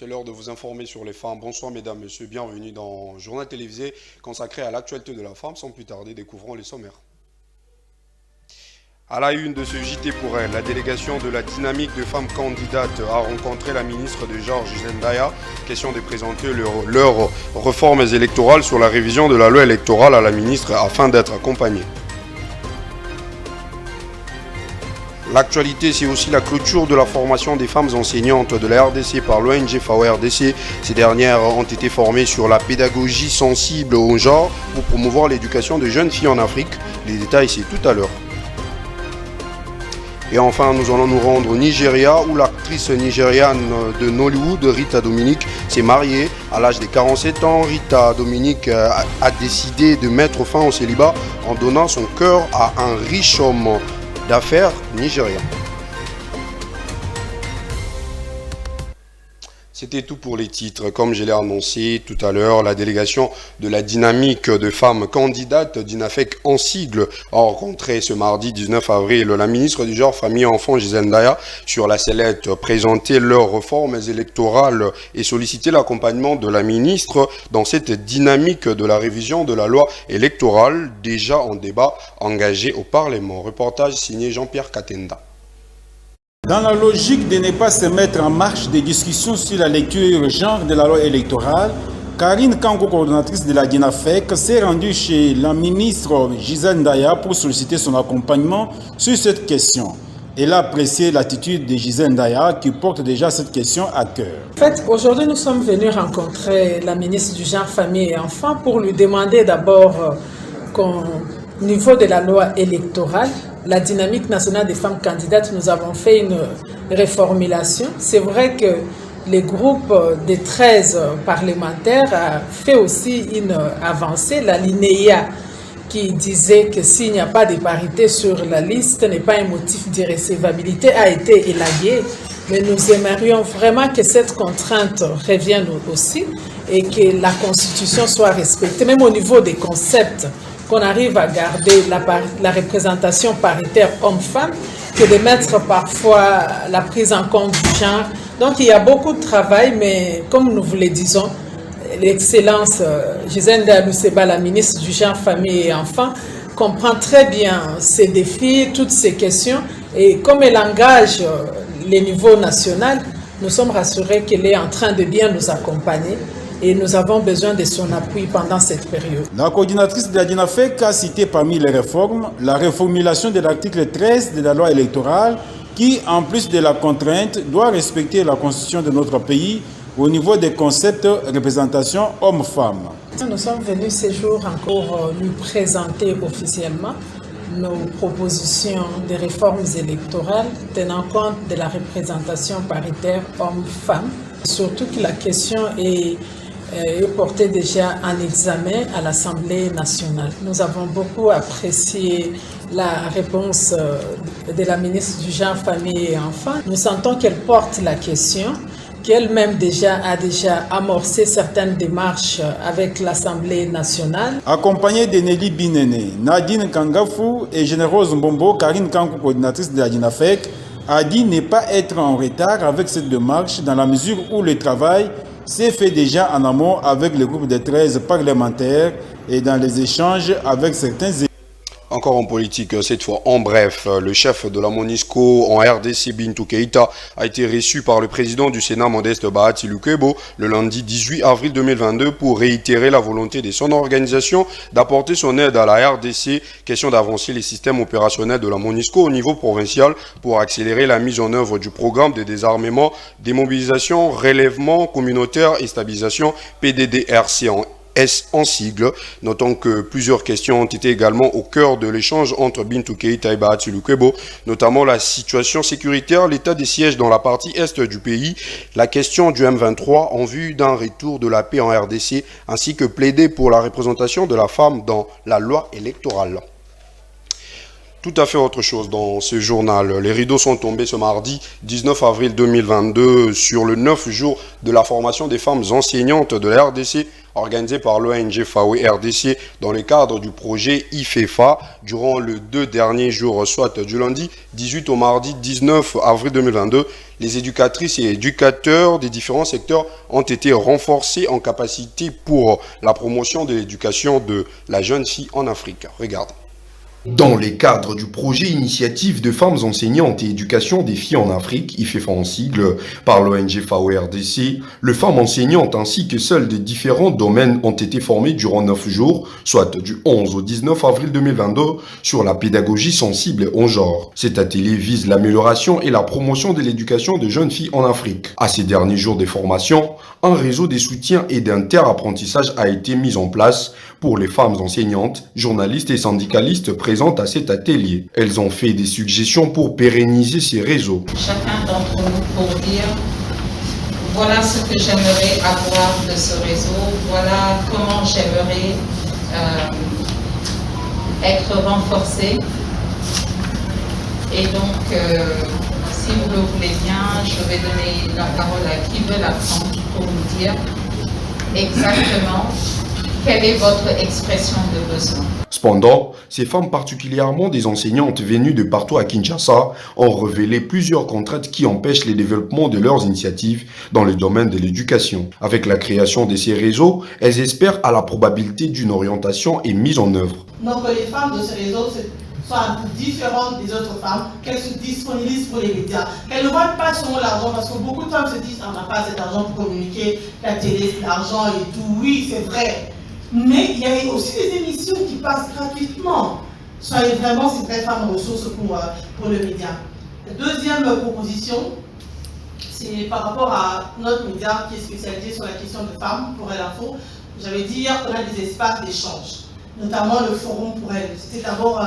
C'est l'heure de vous informer sur les femmes. Bonsoir mesdames, messieurs, bienvenue dans le journal télévisé consacré à l'actualité de la femme. Sans plus tarder, découvrons les sommaires. À la une de ce JT pour elle, la délégation de la dynamique de femmes candidates a rencontré la ministre de genre Gisèle Ndaya. Question de présenter leurs réformes électorales sur la révision de la loi électorale à la ministre afin d'être accompagnée. L'actualité, c'est aussi la clôture de la formation des femmes enseignantes de la RDC par l'ONG FAO RDC. Ces dernières ont été formées sur la pédagogie sensible au genre pour promouvoir l'éducation de jeunes filles en Afrique. Les détails, c'est tout à l'heure. Et enfin, nous allons nous rendre au Nigeria où l'actrice nigériane de Nollywood, Rita Dominique, s'est mariée. À l'âge de 47 ans, Rita Dominique a décidé de mettre fin au célibat en donnant son cœur à un riche homme d'affaires nigérien. C'était tout pour les titres. Comme je l'ai annoncé tout à l'heure, la délégation de la dynamique de femmes candidates d'INAFEC en sigle a rencontré ce mardi 19 avril la ministre du genre, famille et enfants Gisèle Ndaya sur la sellette, présenter leurs réformes électorales et solliciter l'accompagnement de la ministre dans cette dynamique de la révision de la loi électorale déjà en débat engagé au Parlement. Reportage signé Jean-Pierre Katenda. Dans la logique de ne pas se mettre en marche des discussions sur la lecture genre de la loi électorale, Karine Kanko, coordonnatrice de la DINAFEC, s'est rendue chez la ministre Gisèle Ndaya pour solliciter son accompagnement sur cette question. Elle a apprécié l'attitude de Gisèle Ndaya qui porte déjà cette question à cœur. En fait, aujourd'hui, nous sommes venus rencontrer la ministre du genre, famille et enfants pour lui demander d'abord qu'au niveau de la loi électorale, la dynamique nationale des femmes candidates, nous avons fait une réformulation. C'est vrai que les groupes des 13 parlementaires a fait aussi une avancée. L'alinéa qui disait que s'il n'y a pas de parité sur la liste, n'est pas un motif d'irrécevabilité, a été élagué. Mais nous aimerions vraiment que cette contrainte revienne aussi et que la Constitution soit respectée, même au niveau des concepts, qu'on arrive à garder la représentation paritaire homme-femme, que de mettre parfois la prise en compte du genre. Donc il y a beaucoup de travail, mais comme nous vous le disons, l'excellence Gisèle Ndaya, la ministre du genre, famille et enfants, comprend très bien ces défis, toutes ces questions, et comme elle engage les niveaux nationaux, nous sommes rassurés qu'elle est en train de bien nous accompagner. Et nous avons besoin de son appui pendant cette période. La coordinatrice de la DINAFEC a cité parmi les réformes la reformulation de l'article 13 de la loi électorale qui, en plus de la contrainte, doit respecter la constitution de notre pays au niveau des concepts représentation homme-femme. Nous sommes venus ce jour encore lui présenter officiellement nos propositions de réformes électorales tenant compte de la représentation paritaire homme-femme. Surtout que la question est porté déjà en examen à l'Assemblée nationale. Nous avons beaucoup apprécié la réponse de la ministre du genre, famille et enfants. Nous sentons qu'elle porte la question, qu'elle-même a déjà amorcé certaines démarches avec l'Assemblée nationale. Accompagnée de Nelly Binene, Nadine Kangafou et Généreuse Mbombo, Karine Kanko, coordinatrice de la DINAFEC, a dit ne pas être en retard avec cette démarche dans la mesure où le travail s'est fait déjà en amont avec le groupe des 13 parlementaires et dans les échanges avec certains élus. Encore en politique, cette fois en bref, le chef de la MONUSCO en RDC, Bintou Keïta, a été reçu par le président du Sénat, Modeste Bahati Lukwebo, le lundi 18 avril 2022 pour réitérer la volonté de son organisation d'apporter son aide à la RDC, question d'avancer les systèmes opérationnels de la MONUSCO au niveau provincial pour accélérer la mise en œuvre du programme de désarmement, démobilisation, relèvement communautaire et stabilisation PDDRC en sigle. Notons que plusieurs questions ont été également au cœur de l'échange entre Bintou Keïta et Bahati Lukwebo, notamment la situation sécuritaire, l'état des sièges dans la partie est du pays, la question du M23 en vue d'un retour de la paix en RDC, ainsi que plaider pour la représentation de la femme dans la loi électorale. Tout à fait autre chose dans ce journal. Les rideaux sont tombés ce mardi 19 avril 2022 sur le 9 jours de la formation des femmes enseignantes de la RDC organisée par l'ONG FAWE RDC dans le cadre du projet IFEFA durant les 2 derniers jours, soit du lundi 18 au mardi 19 avril 2022. Les éducatrices et éducateurs des différents secteurs ont été renforcés en capacité pour la promotion de l'éducation de la jeune fille en Afrique. Regardez. Dans les cadres du projet Initiative de femmes enseignantes et éducation des filles en Afrique, IFEFA en sigle, par l'ONG FAWE RDC, les femmes enseignantes ainsi que celles de différents domaines ont été formées durant 9 jours, soit du 11 au 19 avril 2022, sur la pédagogie sensible au genre. Cet atelier vise l'amélioration et la promotion de l'éducation de jeunes filles en Afrique. À ces derniers jours de formation, un réseau de soutien et d'inter-apprentissage a été mis en place pour les femmes enseignantes, journalistes et syndicalistes présentes à cet atelier. Elles ont fait des suggestions pour pérenniser ces réseaux. Chacun d'entre nous pour dire voilà ce que j'aimerais avoir de ce réseau, voilà comment j'aimerais être renforcée. Et donc, si vous le voulez bien, je vais donner la parole à qui veut la prendre pour nous dire exactement quelle est votre expression de besoin. Cependant, ces femmes, particulièrement des enseignantes venues de partout à Kinshasa, ont révélé plusieurs contraintes qui empêchent le développement de leurs initiatives dans le domaine de l'éducation. Avec la création de ces réseaux, elles espèrent à la probabilité d'une orientation et mise en œuvre. Donc les femmes de ce réseau soient différentes des autres femmes, qu'elles se disponibilisent pour les médias, qu'elles ne voient pas seulement l'argent, parce que beaucoup de femmes se disent on n'a pas cet argent pour communiquer, la télé, l'argent et tout. Oui, c'est vrai. Mais il y a aussi des émissions qui passent gratuitement. Soyez vraiment ces vraies femmes ressources pour le média. La deuxième proposition, c'est par rapport à notre média qui est spécialisé sur la question de femmes, pour l'info. J'avais dit hier qu'on a des espaces d'échange, notamment le forum pour elles. C'était d'abord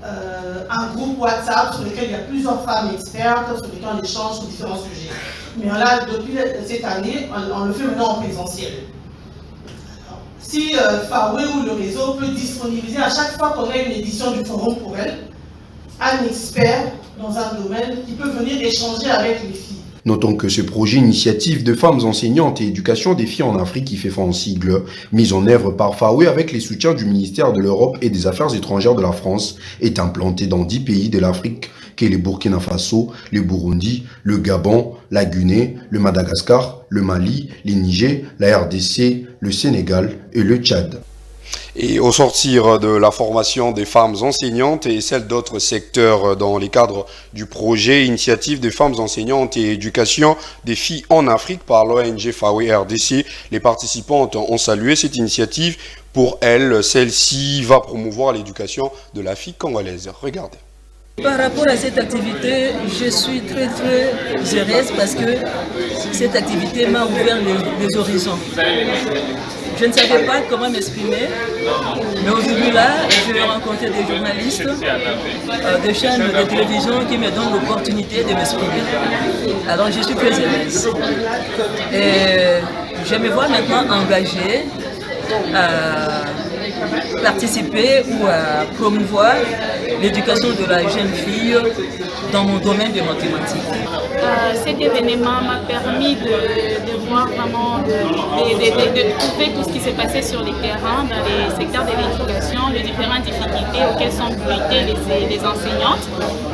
un groupe WhatsApp sur lequel il y a plusieurs femmes expertes, sur lesquelles on échange sur différents sujets. Mais là, depuis cette année, on le fait maintenant en présentiel. Si FAWE ou le réseau peut disponibiliser à chaque fois qu'on a une édition du forum pour elle, un expert dans un domaine qui peut venir échanger avec les filles. Notons que ce projet Initiative de femmes enseignantes et éducation des filles en Afrique, IFEFA en sigle, mis en œuvre par FAWE avec les soutiens du ministère de l'Europe et des Affaires étrangères de la France, est implanté dans 10 pays de l'Afrique, qu'est le Burkina Faso, le Burundi, le Gabon, la Guinée, le Madagascar, le Mali, le Niger, la RDC, le Sénégal et le Tchad. Et au sortir de la formation des femmes enseignantes et celle d'autres secteurs dans les cadres du projet Initiative des femmes enseignantes et éducation des filles en Afrique par l'ONG FAWE RDC, les participantes ont salué cette initiative. Pour elles, celle-ci va promouvoir l'éducation de la fille congolaise. Regardez. Par rapport à cette activité, je suis très heureuse parce que cette activité m'a ouvert les horizons. Je ne savais pas comment m'exprimer, mais aujourd'hui là, j'ai rencontré des journalistes, des chaînes de télévision qui me donnent l'opportunité de m'exprimer. Alors je suis très heureuse. Et je me vois maintenant engagée à participer ou à promouvoir l'éducation de la jeune fille dans mon domaine de mathématiques. Cet événement m'a permis de voir vraiment, de trouver tout ce qui s'est passé sur les terrains, dans les secteurs de l'éducation, les différentes difficultés auxquelles sont confrontées les enseignantes,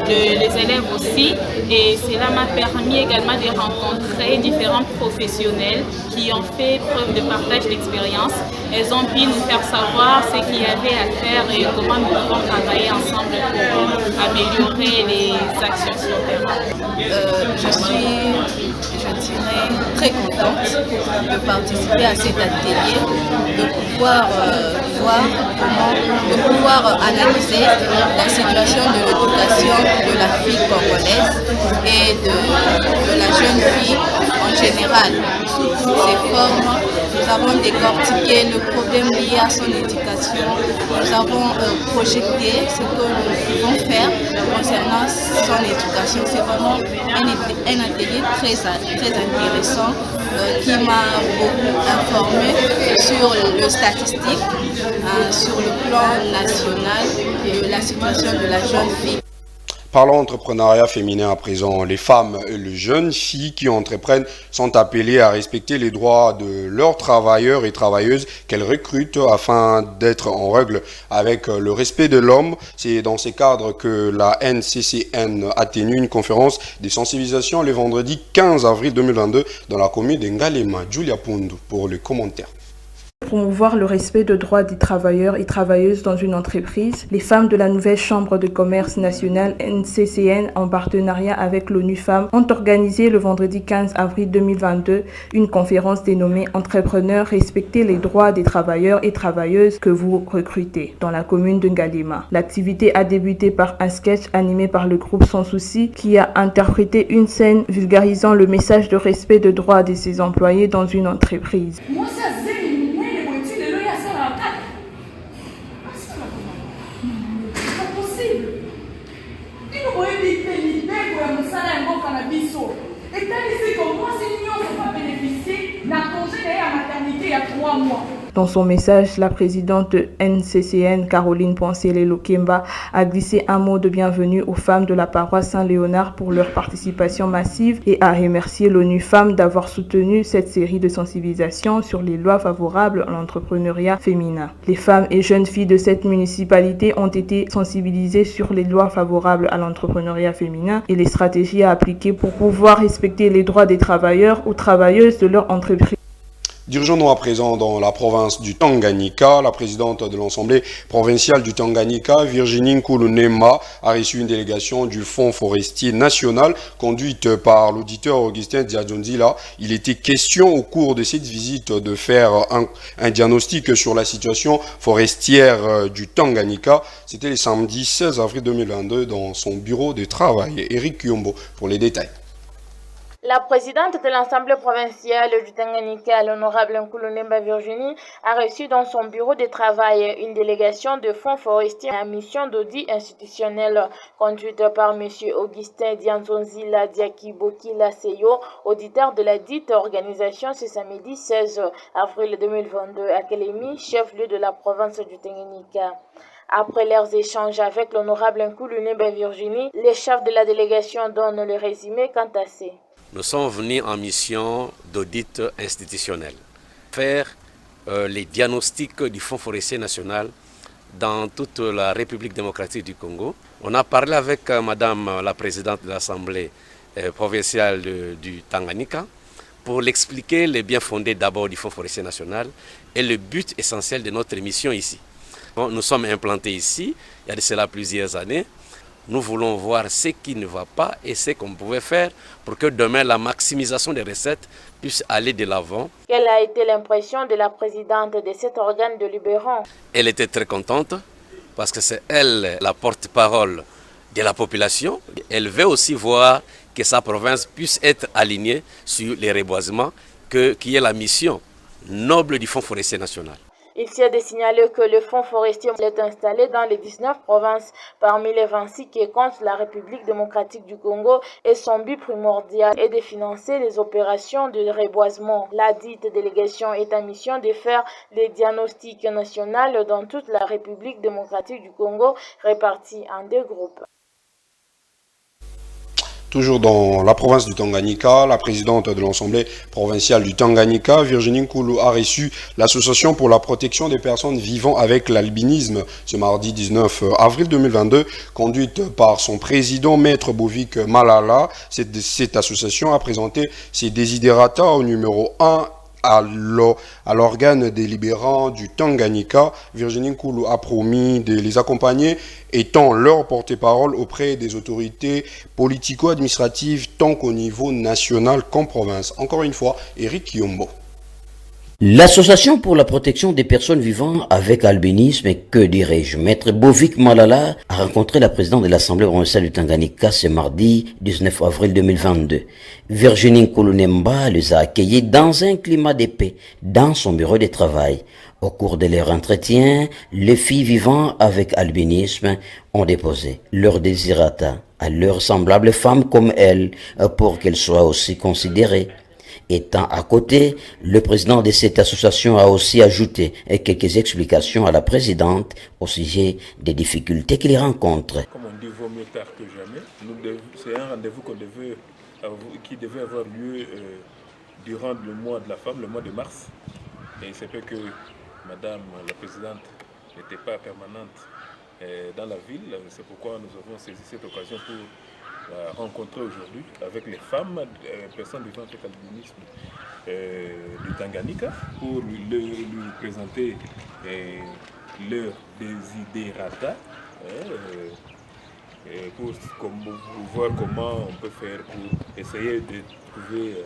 les élèves aussi. Et cela m'a permis également de rencontrer différents professionnels qui ont fait preuve de partage d'expérience. Elles ont pu nous faire savoir ce qu'il y avait à faire et comment nous pouvons travailler ensemble pour améliorer les actions sur le terrain. Je suis, très contente de participer à cet atelier, de pouvoir de pouvoir analyser la situation de l'éducation de la fille congolaise et de la jeune fille en général, sous toutes ses formes, Nous avons décortiqué le problème lié à son éducation. Nous avons projeté ce que nous pouvons faire concernant son éducation. C'est vraiment un atelier très intéressant qui m'a beaucoup informé sur le statistique, sur le plan national de la situation de la jeune fille. Parlons entrepreneuriat féminin à présent. Les femmes et les jeunes filles qui entreprennent sont appelées à respecter les droits de leurs travailleurs et travailleuses qu'elles recrutent afin d'être en règle avec le respect de l'homme. C'est dans ces cadres que la NCCN a tenu une conférence de sensibilisation le vendredi 15 avril 2022 dans la commune de Ngalema. Julia Pundu pour le commentaire. Promouvoir le respect des droits des travailleurs et travailleuses dans une entreprise, les femmes de la nouvelle Chambre de commerce nationale NCCN en partenariat avec l'ONU Femmes ont organisé le vendredi 15 avril 2022 une conférence dénommée Entrepreneurs, respecter les droits des travailleurs et travailleuses que vous recrutez dans la commune de Ngalema. L'activité a débuté par un sketch animé par le groupe Sans Souci qui a interprété une scène vulgarisant le message de respect des droits de ses employés dans une entreprise. Dans son message, la présidente de NCCN, Caroline Poncele-Lokemba, a glissé un mot de bienvenue aux femmes de la paroisse Saint-Léonard pour leur participation massive et a remercié l'ONU Femmes d'avoir soutenu cette série de sensibilisation sur les lois favorables à l'entrepreneuriat féminin. Les femmes et jeunes filles de cette municipalité ont été sensibilisées sur les lois favorables à l'entrepreneuriat féminin et les stratégies à appliquer pour pouvoir respecter les droits des travailleurs ou travailleuses de leur entreprise. Dirigeons-nous à présent dans la province du Tanganyika. La présidente de l'Assemblée provinciale du Tanganyika, Virginie Nkulunemba, a reçu une délégation du Fonds forestier national conduite par l'auditeur Augustin Diadjonzila. Il était question au cours de cette visite de faire un diagnostic sur la situation forestière du Tanganyika. C'était le samedi 16 avril 2022 dans son bureau de travail. Eric Kyombo pour les détails. La présidente de l'Assemblée provinciale du Tanganyika, l'honorable Nkulunemba Virginie, a reçu dans son bureau de travail une délégation de fonds forestiers à mission d'audit institutionnel conduite par M. Augustin Dianzonzila Diakibokila Seyo, auditeur de la dite organisation ce samedi 16 avril 2022 à Kelemi, chef-lieu de la province du Tanganyika. Après leurs échanges avec l'honorable Nkulunemba Virginie, les chefs de la délégation donnent le résumé quant à ces. Nous sommes venus en mission d'audit institutionnel, faire les diagnostics du Fonds forestier national dans toute la République démocratique du Congo. On a parlé avec Madame la présidente de l'Assemblée provinciale du Tanganyika pour l'expliquer les bien fondés d'abord du Fonds forestier national et le but essentiel de notre mission ici. Bon, nous sommes implantés ici, il y a de cela plusieurs années. Nous voulons voir ce qui ne va pas et ce qu'on pouvait faire pour que demain la maximisation des recettes puisse aller de l'avant. Quelle a été l'impression de la présidente de cet organe délibérant? Elle était très contente parce que c'est elle la porte-parole de la population. Elle veut aussi voir que sa province puisse être alignée sur les reboisements, qui est la mission noble du Fonds forestier national. Il s'est de signaler que le Fonds forestier est installé dans les 19 provinces parmi les 26 qui comptent la République démocratique du Congo et son but primordial est de financer les opérations de reboisement. La dite délégation est en mission de faire les diagnostics nationaux dans toute la République démocratique du Congo répartis en deux groupes. Toujours dans la province du Tanganyika, la présidente de l'Assemblée provinciale du Tanganyika, Virginie Nkulu, a reçu l'Association pour la protection des personnes vivant avec l'albinisme ce mardi 19 avril 2022, conduite par son président, Maître Bovik Malala. Cette association a présenté ses desiderata au numéro 1 à l'organe délibérant du Tanganyika. Virginie Nkulu a promis de les accompagner étant leur porte-parole auprès des autorités politico-administratives tant qu'au niveau national qu'en province. Encore une fois, Eric Kyombo. L'association pour la protection des personnes vivant avec albinisme, et que dirais-je, Maître Bovik Malala a rencontré la présidente de l'Assemblée provinciale du Tanganyika ce mardi 19 avril 2022. Virginie Nkulunemba les a accueillis dans un climat de paix dans son bureau de travail. Au cours de leur entretien, les filles vivant avec albinisme ont déposé leur désirata à leurs semblables femmes comme elles pour qu'elles soient aussi considérées. Étant à côté, le président de cette association a aussi ajouté quelques explications à la présidente au sujet des difficultés qu'il rencontre. Comme on dit, vaut mieux tard que jamais. C'est un rendez-vous qui devait avoir lieu durant le mois de la femme, le mois de mars. Et il se peut que Madame la présidente n'était pas permanente dans la ville. C'est pourquoi nous avons saisi cette occasion pour rencontrer aujourd'hui avec les femmes, personnes vivant avec albinisme du Tanganyika pour lui présenter leur desiderata pour voir comment on peut faire pour essayer de trouver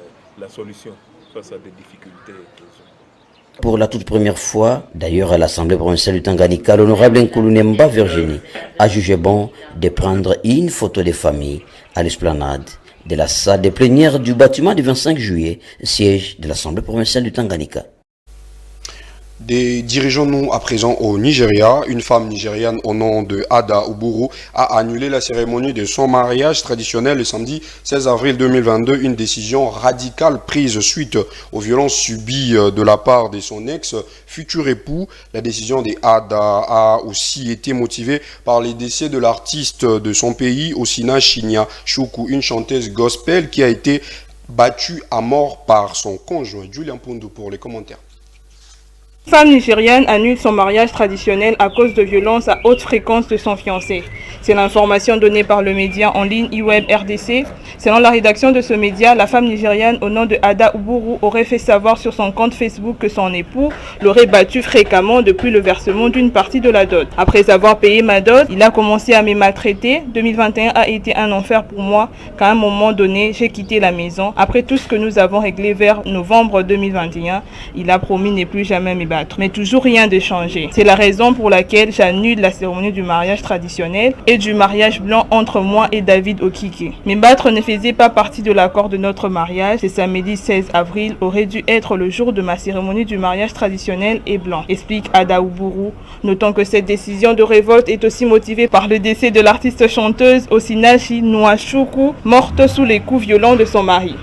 la solution face à des difficultés. Pour la toute première fois, d'ailleurs à l'Assemblée provinciale du Tanganyika, l'honorable Nkulunemba Virginie a jugé bon de prendre une photo de famille à l'esplanade de la salle de plénière du bâtiment du 25 juillet, siège de l'Assemblée provinciale du Tanganyika. Dirigeons-nous à présent au Nigeria. Une femme nigériane au nom de Ada Uburu a annulé la cérémonie de son mariage traditionnel le samedi 16 avril 2022. Une décision radicale prise suite aux violences subies de la part de son ex-futur époux. La décision de Ada a aussi été motivée par les décès de l'artiste de son pays, Osina Chinya Chukwu, une chanteuse gospel qui a été battue à mort par son conjoint. Julien Poundou pour les commentaires. Une femme nigériane annule son mariage traditionnel à cause de violences à haute fréquence de son fiancé. C'est l'information donnée par le média en ligne iWeb RDC. Selon la rédaction de ce média, la femme nigériane au nom de Ada Uburu aurait fait savoir sur son compte Facebook que son époux l'aurait battue fréquemment depuis le versement d'une partie de la dot. Après avoir payé ma dot, il a commencé à me maltraiter. 2021 a été un enfer pour moi, qu'à un moment donné, j'ai quitté la maison. Après tout ce que nous avons réglé vers novembre 2021, il a promis ne plus jamais me battre. Mais toujours rien de changé. C'est la raison pour laquelle j'annule la cérémonie du mariage traditionnel et du mariage blanc entre moi et David Okike. Me battre ne faisait pas partie de l'accord de notre mariage. Ce samedi 16 avril aurait dû être le jour de ma cérémonie du mariage traditionnel et blanc, explique Ada Uburu. Notons que cette décision de révolte est aussi motivée par le décès de l'artiste chanteuse Osina Chinya Chukwu, morte sous les coups violents de son mari.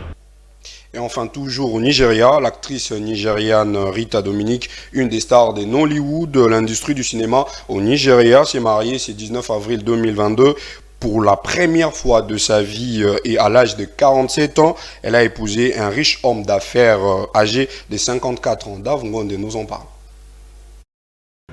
Et enfin, toujours au Nigeria, l'actrice nigériane Rita Dominique, une des stars des Nollywood de l'industrie du cinéma au Nigeria, s'est mariée ce 19 avril 2022. Pour la première fois de sa vie et à l'âge de 47 ans, elle a épousé un riche homme d'affaires âgé de 54 ans. Dave Ngonde nous en parle.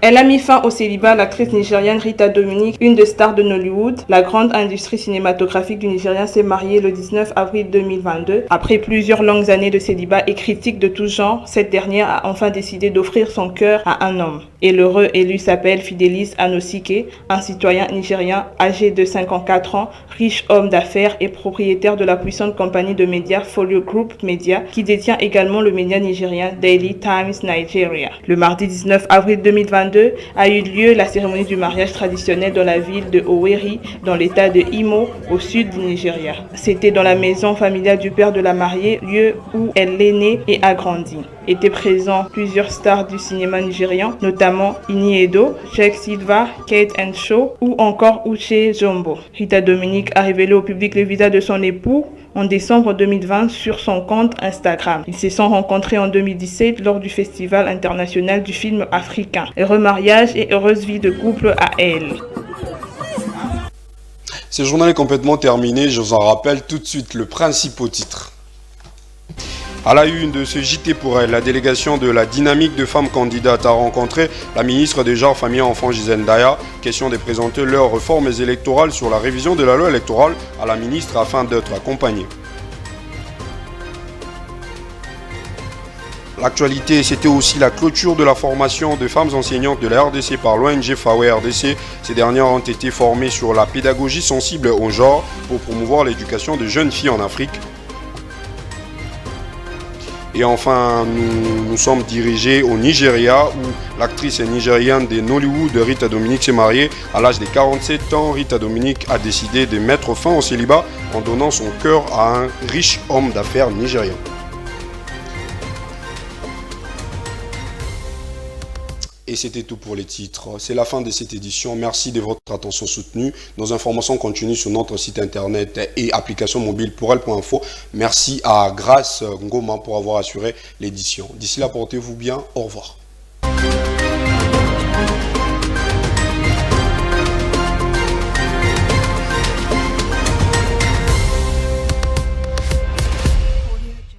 Elle a mis fin au célibat. L'actrice nigériane Rita Dominique, une des stars de Nollywood, la grande industrie cinématographique du Nigeria, s'est mariée le 19 avril 2022. Après plusieurs longues années de célibat et critiques de tout genre, cette dernière a enfin décidé d'offrir son cœur à un homme. Et l'heureux élu s'appelle Fidelis Anosike, un citoyen nigérien âgé de 54 ans, riche homme d'affaires et propriétaire de la puissante compagnie de médias Folio Group Media, qui détient également le média nigérien Daily Times Nigeria. Le mardi 19 avril 2022, a eu lieu la cérémonie du mariage traditionnel dans la ville de Owerri, dans l'état de Imo, au sud du Nigeria. C'était dans la maison familiale du père de la mariée, lieu où elle est née et a grandi. Étaient présents plusieurs stars du cinéma nigérian, notamment Ini Edo, Jack Silva, Kate Shaw ou encore Uche Jombo. Rita Dominique a révélé au public le visage de son époux en décembre 2020 sur son compte Instagram. Ils se sont rencontrés en 2017 lors du Festival international du film africain. Heureux mariage et heureuse vie de couple à elle. Ce journal est complètement terminé, je vous en rappelle tout de suite le principal titre. À la une de ce JT pour elle, la délégation de la dynamique de femmes candidates a rencontré la ministre des Genres, Familles et Enfants Gisèle Daya. Question de présenter leurs réformes électorales sur la révision de la loi électorale à la ministre afin d'être accompagnée. L'actualité, c'était aussi la clôture de la formation de femmes enseignantes de la RDC par l'ONG FAWE RDC. Ces dernières ont été formées sur la pédagogie sensible au genre pour promouvoir l'éducation de jeunes filles en Afrique. Et enfin, nous sommes dirigés au Nigeria où l'actrice nigériane de Nollywood, Rita Dominique, s'est mariée à l'âge de 47 ans. Rita Dominique a décidé de mettre fin au célibat en donnant son cœur à un riche homme d'affaires nigérian. Et c'était tout pour les titres. C'est la fin de cette édition. Merci de votre attention soutenue. Nos informations continuent sur notre site internet et application mobile pour elle.info. Merci à Grace Ngoma pour avoir assuré l'édition. D'ici là, portez-vous bien. Au revoir.